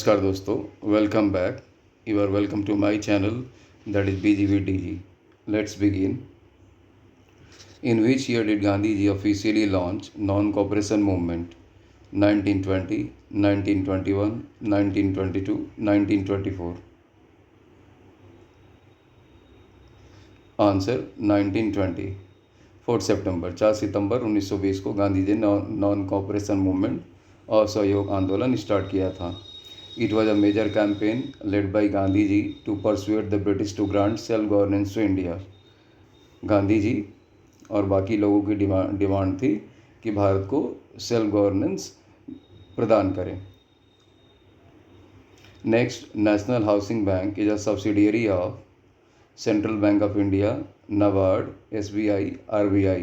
नमस्कार दोस्तों, welcome back. You are welcome to my channel that is BGVDG। Let's begin. In which year did Gandhi ji officially launch non cooperation movement? 1920, 1921, 1922, 1924? Answer 1920। 4 सितंबर 1920 को गांधी जी ने non cooperation movement और सहयोग आंदोलन start किया था। It was a major campaign led by Gandhi ji to persuade the British to grant self-governance to India। Gandhi ji और बाकी लोगों की डिमांड थी कि भारत को सेल्फ गवर्नेंस प्रदान करें। Next, national housing bank is a subsidiary of central bank of India, NABARD, SBI, RBI?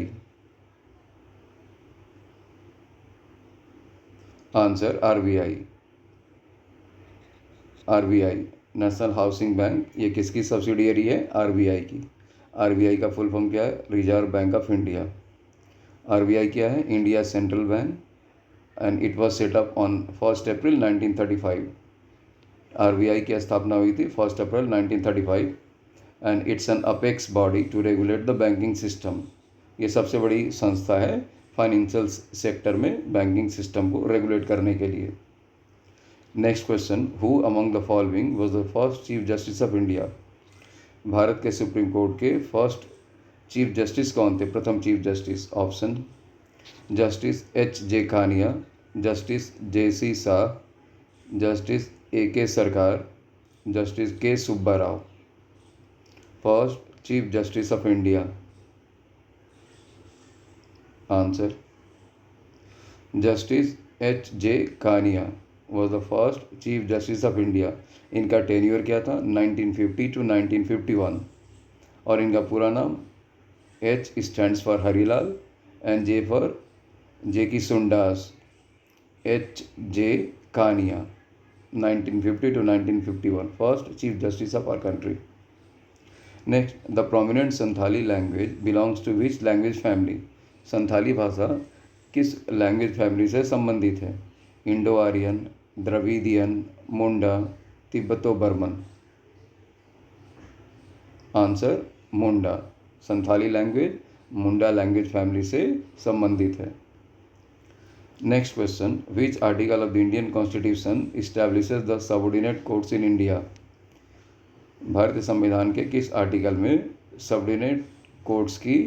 Answer RBI। RBI national housing bank ये किसकी सब्सिडियरी है? RBI की। RBI का फुल फॉर्म क्या है? Reserve Bank of India. RBI क्या है? India central bank, and it was set up on 1 April 1935। RBI की स्थापना हुई थी 1 अप्रैल 1935 and it's an apex body to regulate the banking system. ये सबसे बड़ी संस्था है फाइनेंशियल सेक्टर में बैंकिंग सिस्टम को रेगुलेट करने के लिए। Next question, who among the following was the first chief justice of India? Bharat के सुप्रीम कोर्ट के फर्स्ट चीफ जस्टिस कौन थे? प्रथम chief justice. Option, justice H.J. Kania, justice J.C. Shah, justice A.K. Sarkar, justice K. Subba Rao. First chief justice of India. Answer, justice H.J. Kania was the first chief justice of India. इनका tenure क्या था? 1950 to 1951। और इनका पूरा नाम, H stands for Harilal and J for Jekisundas. H.J. Kania 1950 to 1951 first chief justice of our country. Next, the prominent Santhali language belongs to which language family? Santhali भाषा किस language family से संबंधित है? Indo Aryan, Dravidian, Munda, Tibeto Burman? Answer, Munda. Santhali language Munda language family से संबंधित है। Next question, which article of the Indian constitution establishes the subordinate courts in India? भारतीय संविधान के किस आर्टिकल में सबऑर्डिनेट कोर्ट्स की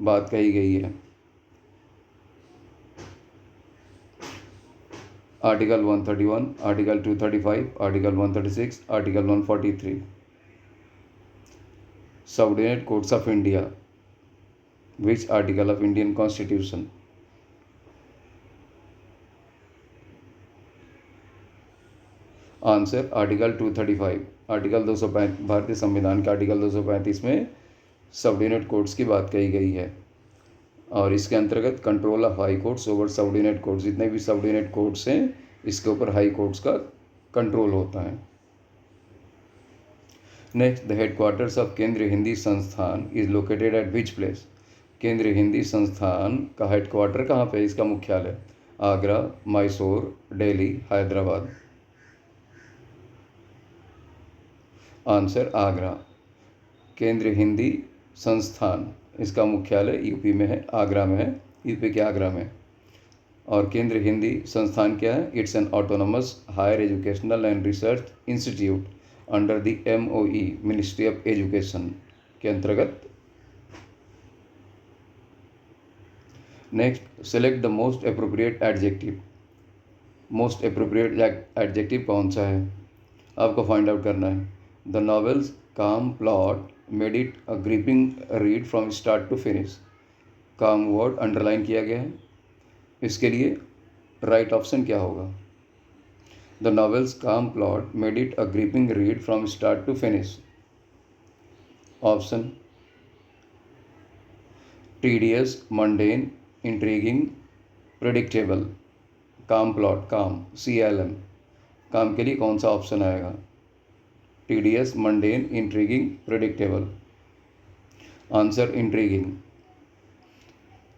बात कही गई है? Article 131, article 235, article 136, article 143? Subordinate courts of India, which article of Indian constitution? Answer, article 235। Article 235 भारतीय संविधान के आर्टिकल 235 में सबऑर्डिनेट कोर्ट्स की बात कही गई है और इसके अंतर्गत control of high courts over subordinate courts, जितने भी सबऑर्डिनेट कोर्ट्स हैं इसके ऊपर हाई कोर्ट्स का कंट्रोल होता है। नेक्स्ट, द हेडक्वार्टर्स ऑफ केंद्रीय हिंदी संस्थान is located at which place? केंद्रीय हिंदी संस्थान का हेडक्वार्टर कहाँ पे? इसका मुख्यालय आगरा, मैसूर, दिल्ली, हैदराबाद? आंसर, आगरा। केंद्रीय हिंदी संस्थान इसका मुख्यालय यूपी में है, आगरा में है, यूपी के आगरा में। और केंद्रीय हिंदी संस्थान क्या है? It's an autonomous higher educational and research institute under the MOE ministry of education के अंतर्गत। Next, select the most appropriate adjective. Most appropriate adjective कौन सा है? आपको फाइंड आउट करना है। The novel's calm plot made it a gripping read from start to finish. Calm word underline किया गया है, इसके लिए राइट ऑप्शन क्या होगा? The novel's calm plot made it a gripping read from start to finish. Option, tedious, mundane, intriguing, predictable. Calm plot, calm CLM, calm के लिए कौन सा ऑप्शन आएगा? Tedious, mundane, intriguing, predictable? Answer, intriguing.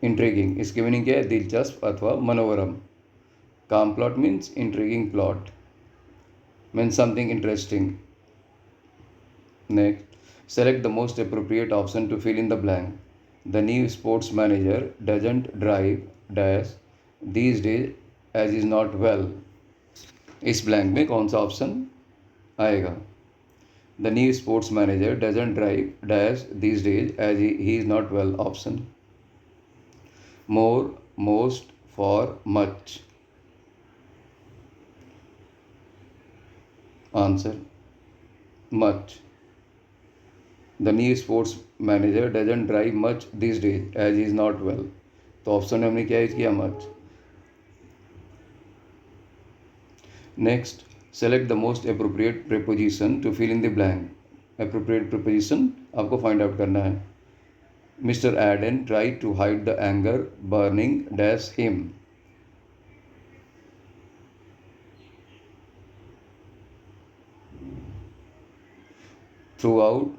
Intriguing इसकी meaning क्या है? दिलचस्प अथवा मनोरम। Calm plot means intriguing plot. means something interesting. Next, select the most appropriate option to fill in the blank. The new sports manager doesn't drive dash these days as is not well. इस blank में कौन सा option आएगा? The new sports manager doesn't drive dash these days as he is not well option. More, most, for, much. Answer, much. The new sports manager doesn't drive much these days as he is not well. तो option में हमने क्या use किया? Much. Next, select the most appropriate preposition to fill in the blank. Appropriate preposition आपको find out करना है. Mister Aiden try to hide the anger burning dash him. Throughout,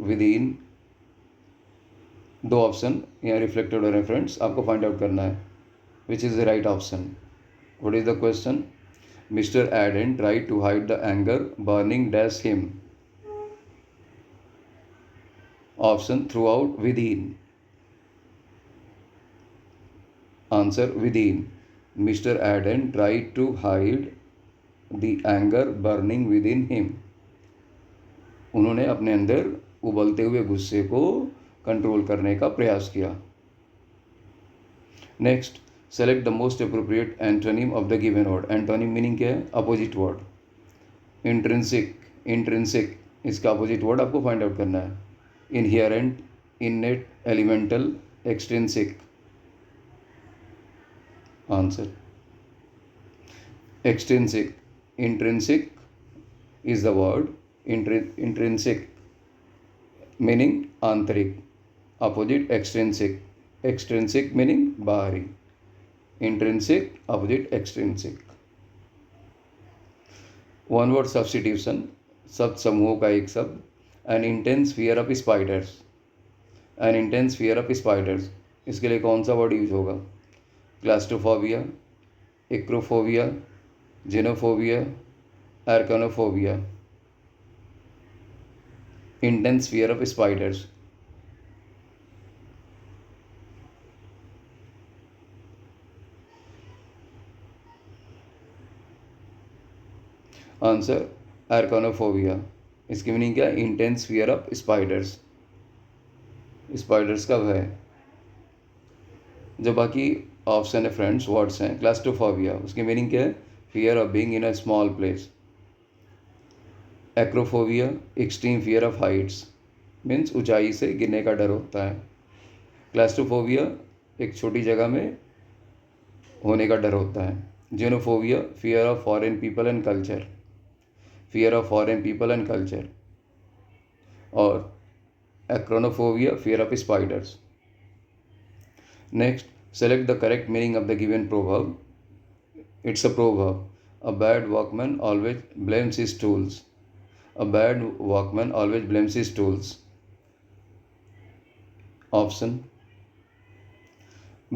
within, दो option यहाँ reflected हो रहे हैं friends, आपको find out करना है which is the right option. What is the question? Mister Aiden try to hide the anger burning dash him. Option throughout, within. Answer, within. Mister Aiden try to hide the anger burning within him. उन्होंने अपने अंदर उबलते हुए गुस्से को control करने का प्रयास किया. Next, select the most appropriate antonym of the given word. Antonym meaning क्या है? Opposite word. इंट्रिंसिक, इसका अपोजिट वर्ड आपको फाइंड आउट करना है. Inherent, innate, elemental, extrinsic. Answer, extrinsic. Intrinsic is the word. Intrinsic meaning आंतरिक. Opposite extrinsic meaning बाहरी. Intrinsic opposite extrinsic. One word substitution, शब्द समूहों का एक शब्द. An intense fear of spiders. An intense fear of spiders, इसके लिए कौन सा वर्ड यूज होगा? Claustrophobia, acrophobia, xenophobia, arachnophobia. Intense fear of spiders. Answer, arachnophobia. इसकी मीनिंग क्या है? Intense fear of spiders. Spiders का भय. जो बाकी ऑप्शन है फ्रेंड्स, वर्ड्स हैं. क्लास्ट्रोफोबिया, उसकी मीनिंग क्या है? Fear of being in a small place. Acrophobia, extreme fear of heights, means ऊंचाई से गिरने का डर होता है. क्लास्ट्रोफोबिया, एक छोटी जगह में होने का डर होता है. Xenophobia, fear of foreign people and culture. Fear of foreign people and culture. और arachnophobia, fear of spiders. Next, select the correct meaning of the given proverb. It's a proverb. A bad workman always blames his tools. A bad workman always blames his tools. Option,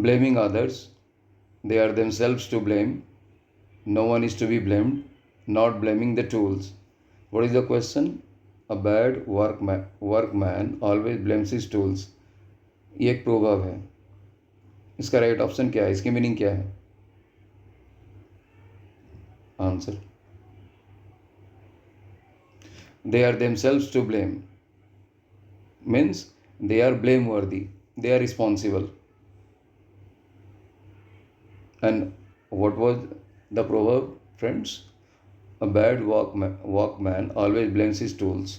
blaming others, they are themselves to blame, no one is to be blamed, not blaming the tools. What is the question? A bad workman always blames his tools. ये एक proverb है. इसका right option क्या है? इसकी meaning क्या है? Answer, they are themselves to blame, means they are blameworthy, they are responsible. And what was the proverb, friends? A bad workman always blames his tools.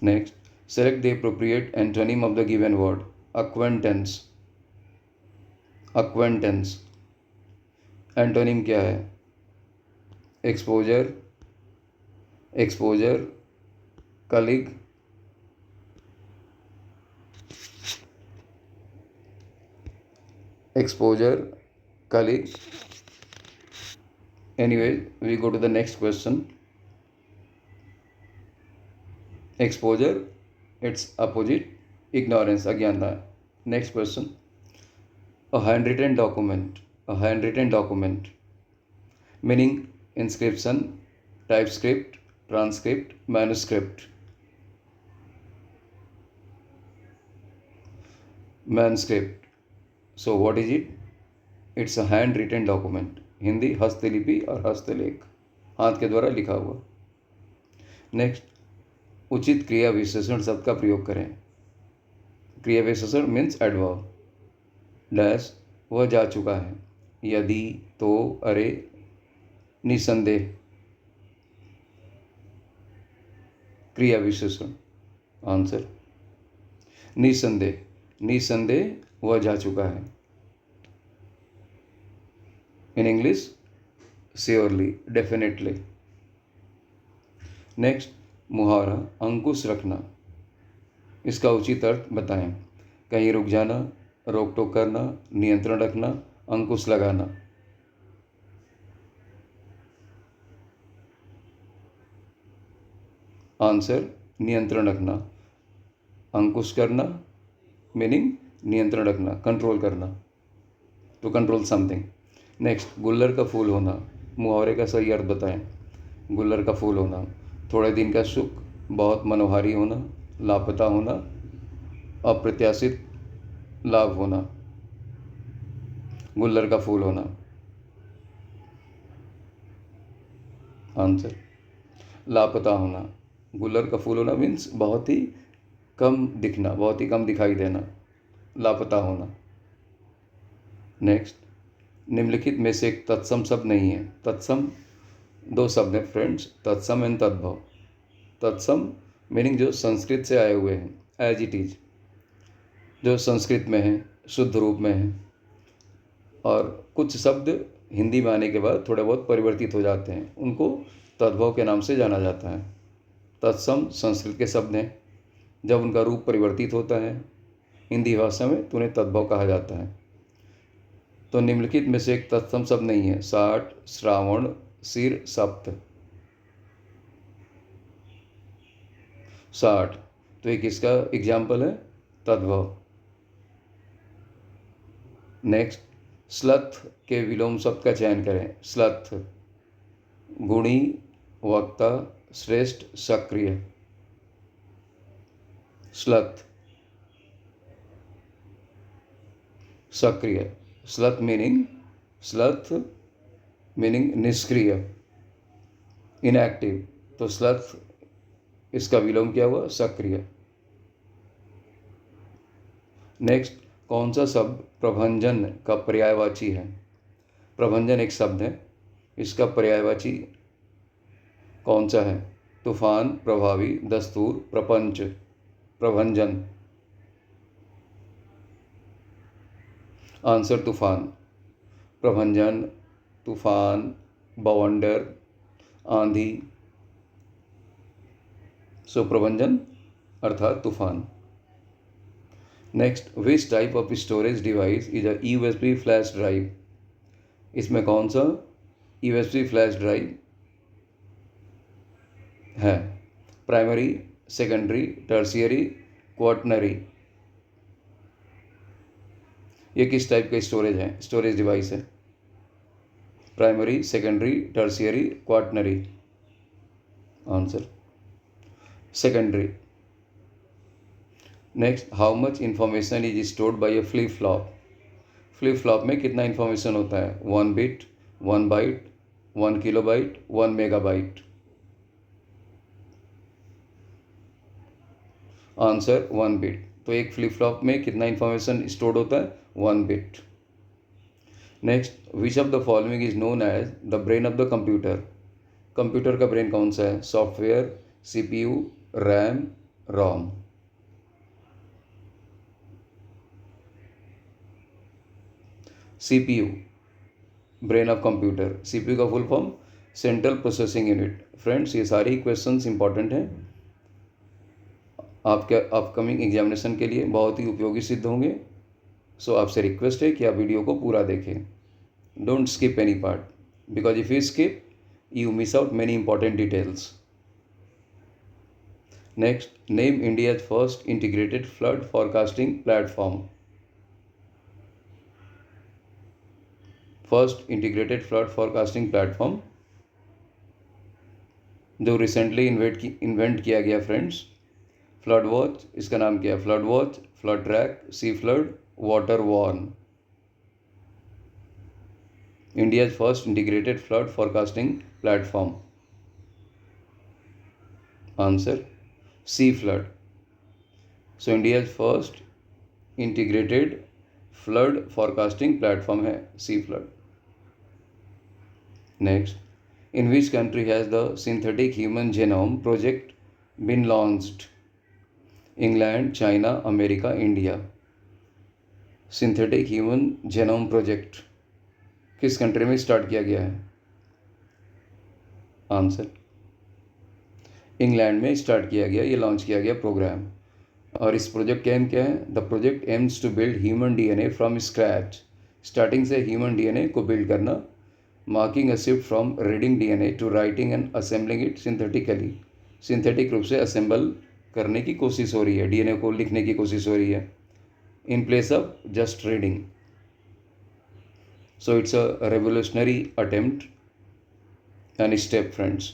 Next, select the appropriate antonym of the given word. Acquaintance. Antonym क्या है? Exposure, colleague, Anyway, we go to the next question. Exposure, its opposite ignorance, अज्ञानता. Next question. A handwritten document a handwritten document, meaning inscription, typescript, transcript, manuscript. Manuscript. So what is it? It's a handwritten document. Hindi हस्तलिपि और हस्तलेख, हाथ के द्वारा लिखा हुआ. Next, उचित क्रिया विशेषण शब्द का प्रयोग करें. क्रिया विशेषण मीन्स एडवर्ब. डैश, वह जा चुका है. यदि, तो, अरे, निसंदेह. क्रिया विशेषण. आंसर निसंदेह. निसंदेह वह जा चुका है. In English, surely, definitely. Next, मुहावरा अंकुश रखना. इसका उचित अर्थ बताएं. कहीं रुक जाना, रोक टोक करना, नियंत्रण रखना, अंकुश लगाना. आंसर नियंत्रण रखना. अंकुश करना मीनिंग नियंत्रण रखना, कंट्रोल करना, टू कंट्रोल समथिंग. नेक्स्ट, गुल्लर का फूल होना. मुहावरे का सही अर्थ बताएं. गुल्लर का फूल होना, थोड़े दिन का सुख, बहुत मनोहारी होना, लापता होना, अप्रत्याशित लाभ होना. गुल्लर का फूल होना. आंसर लापता होना. गुल्लर का फूल होना मीन्स बहुत ही कम दिखना, बहुत ही कम दिखाई देना, लापता होना. नेक्स्ट, निम्नलिखित में से एक तत्सम शब्द नहीं है. तत्सम दो शब्द हैं फ्रेंड्स, तत्सम एंड तद्भव. तत्सम मीनिंग जो संस्कृत से आए हुए हैं, एज इट इज, जो संस्कृत में है, शुद्ध रूप में है. और कुछ शब्द हिंदी में आने के बाद थोड़े बहुत परिवर्तित हो जाते हैं, उनको तद्भव के नाम से जाना जाता है. तत्सम संस्कृत के शब्द हैं, जब उनका रूप परिवर्तित होता है हिंदी भाषा में तो उन्हें तद्भव कहा जाता है. तो निम्नलिखित में से एक तत्सम शब्द नहीं है. साठ, श्रावण, सिर, सप्त. 60, तो एक इसका एग्जाम्पल है तद्भव. नेक्स्ट, स्लथ के विलोम शब्द का चयन करें. स्लथ गुणी, वक्ता, श्रेष्ठ, सक्रिय. स्लथ सक्रिय. स्लथ मीनिंग निष्क्रिय, इनएक्टिव. तो स्लथ इसका विलोम क्या हुआ? सक्रिय. नेक्स्ट, कौन सा शब्द प्रभंजन का पर्यायवाची है? प्रभंजन एक शब्द है, इसका पर्यायवाची कौन सा है? तूफान, प्रभावी, दस्तूर, प्रपंच. प्रभंजन. आंसर तूफान. प्रभंजन, तूफान, बवंडर, आंधी. सो प्रभंजन अर्थात तूफान. Next, which type of storage device is a USB flash drive? इसमें कौन सा यूएसबी फ्लैश ड्राइव है? Primary, secondary, tertiary, quaternary. ये किस टाइप का स्टोरेज डिवाइस है? Primary, secondary, tertiary, quaternary. Answer secondary. Next, how much information is stored by a flip flop? Flip flop में कितना इंफॉर्मेशन होता है? 1 bit, 1 byte, 1 kilobyte, 1 megabyte. Answer 1 bit. तो एक फ्लिप फ्लॉप में कितना इंफॉर्मेशन स्टोर्ड होता है? 1 bit. Next, which of the following is known as the brain of the computer? Computer का ब्रेन कौन सा है? Software, CPU, RAM, ROM. CPU, brain of computer. CPU का full form central processing unit. Friends, ये सारी questions important हैं, आपके upcoming examination के लिए बहुत ही उपयोगी सिद्ध होंगे. सो आपसे रिक्वेस्ट है कि आप वीडियो को पूरा देखें. Don't skip any part, because if you skip you miss out many important details. Next, name India's first integrated flood forecasting platform. First integrated flood forecasting platform जो रिसेंटली इन्वेंट किया गया friends. Flood watch, इसका नाम क्या है? Flood watch, flood track, C flood, water warn. India's first integrated flood forecasting platform. Answer C flood. So India's first integrated flood forecasting platform है C flood. Next, in which country has the synthetic human genome project been launched? England, China, America, India. Synthetic human genome project किस country में start किया गया है? Answer England में start किया गया, ये लॉन्च किया गया प्रोग्राम। और इस प्रोजेक्ट का एम क्या है? The project aims to build human DNA from scratch. Starting से ह्यूमन डीएनए को बिल्ड करना, marking a shift from reading DNA to writing and assembling it synthetically. Synthetic रूप से असेंबल करने की कोशिश हो रही है, डीएनए को लिखने की कोशिश हो रही है, in place of just reading. So it's a revolutionary attempt and step friends.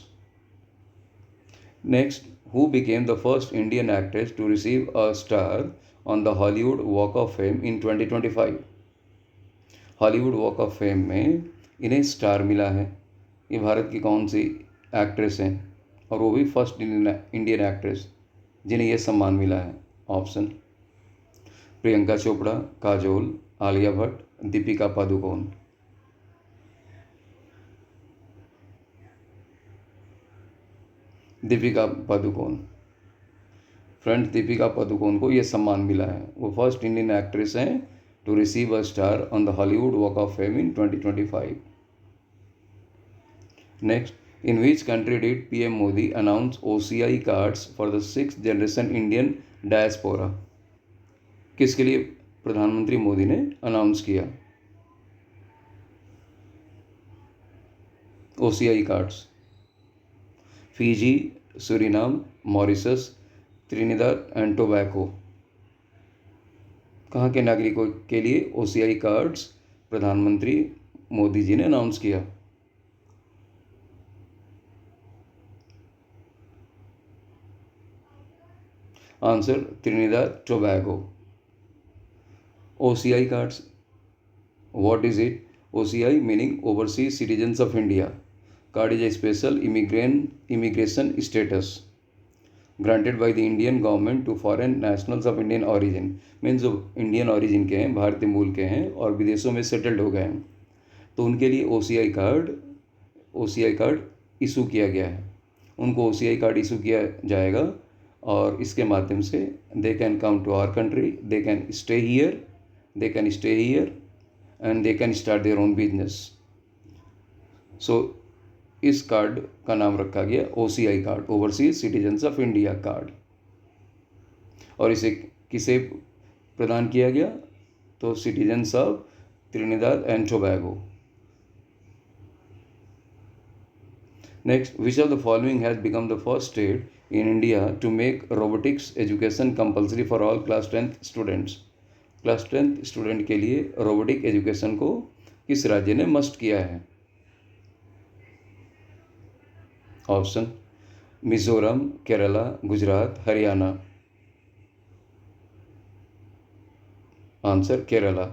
Next, who became the first Indian actress to receive a star on the Hollywood Walk of Fame in 2025? Hollywood walk of fame में इन्हें star मिला है। ये भारत की कौन सी actress हैं, और वो भी फर्स्ट इंडियन एक्ट्रेस जिन्हें यह सम्मान मिला है? ऑप्शन प्रियंका चोपड़ा, काजोल, आलिया भट्ट, दीपिका पादुकोण। दीपिका पादुकोण। फ्रेंड्स, दीपिका पादुकोण को यह सम्मान मिला है। वो फर्स्ट इंडियन एक्ट्रेस हैं to receive a star on the Hollywood walk of fame in 2025. Next, in which country did PM Modi announce OCI cards for the 6th generation Indian diaspora? किसके लिए प्रधानमंत्री मोदी ने अनाउंस किया OCI cards? Fiji, Suriname, Mauritius, Trinidad and tobacco. कहाँ के नागरिकों के लिए OCI कार्ड्स प्रधानमंत्री मोदी जी ने अनाउंस किया? Answer Trinidad Tobago. OCI cards, what is it? OCI meaning Overseas Citizens of India. Card is a special immigration status granted by the Indian government to foreign nationals of Indian origin. Means जो Indian origin के हैं, भारतीय मूल के हैं और विदेशों में सेटल्ड हो गए हैं, तो उनके लिए OCI कार्ड इशू किया गया है। उनको OCI कार्ड इशू किया जाएगा और इसके माध्यम से they can come to our country, they can stay here and they can start their own business. So इस कार्ड का नाम रखा गया OCI card, overseas citizens of India card. और इसे किसे प्रदान किया गया? तो citizens of Trinidad and Tobago. Next, which of the following has become the first state in India to make robotics education compulsory for all class 10th students? Class 10th student के लिए robotic education को किस राज्य ने must किया है? Option Mizoram, Kerala, Gujarat, Haryana. Answer Kerala.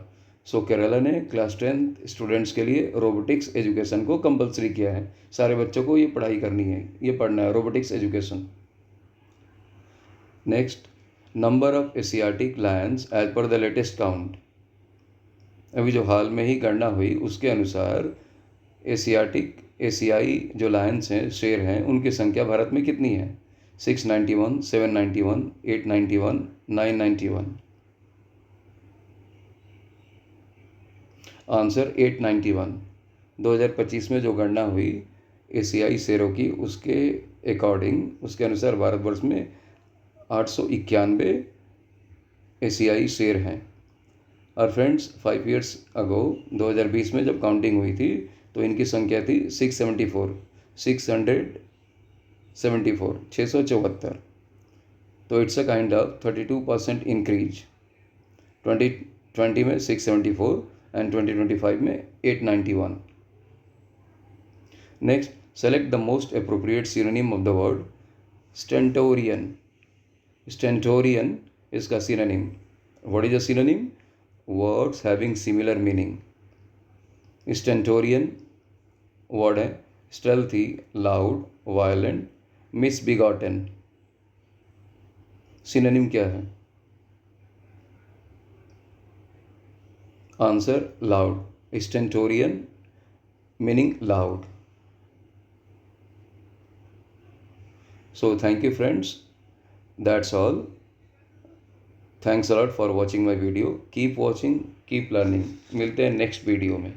सो केरला ने class 10th students के लिए रोबोटिक्स एजुकेशन को कंपलसरी किया है। सारे बच्चों को ये पढ़ाई करनी है, ये पढ़ना है, robotics education. Next, number of Asiatic lions as per the latest count. अभी जो हाल में ही गणना हुई उसके अनुसार एशियाई जो लायंस हैं, शेर हैं, उनकी संख्या भारत में कितनी है? 691, 791, 891, 991। आंसर 891। 2025 में जो गणना हुई एशियाई शेरों की, उसके अकॉर्डिंग, उसके अनुसार भारतवर्ष में 891 एशियाई शेर हैं। और फ्रेंड्स, 5 years अगो 2020 में जब काउंटिंग हुई थी तो इनकी संख्या थी 674। 674। तो it's a kind of 32% increase. 2020 में 674 एंड 2025 में 891। Next, select the most appropriate synonym of the word stentorian. Stentorian इसका synonym, what is a synonym? Words having similar meaning. Stentorian word है stealthy, loud, violent, misbegotten. Synonym क्या है? Answer loud. Stentorian meaning loud. So thank you friends, that's all. Thanks a lot for watching my video. Keep watching, keep learning. मिलते हैं next video में।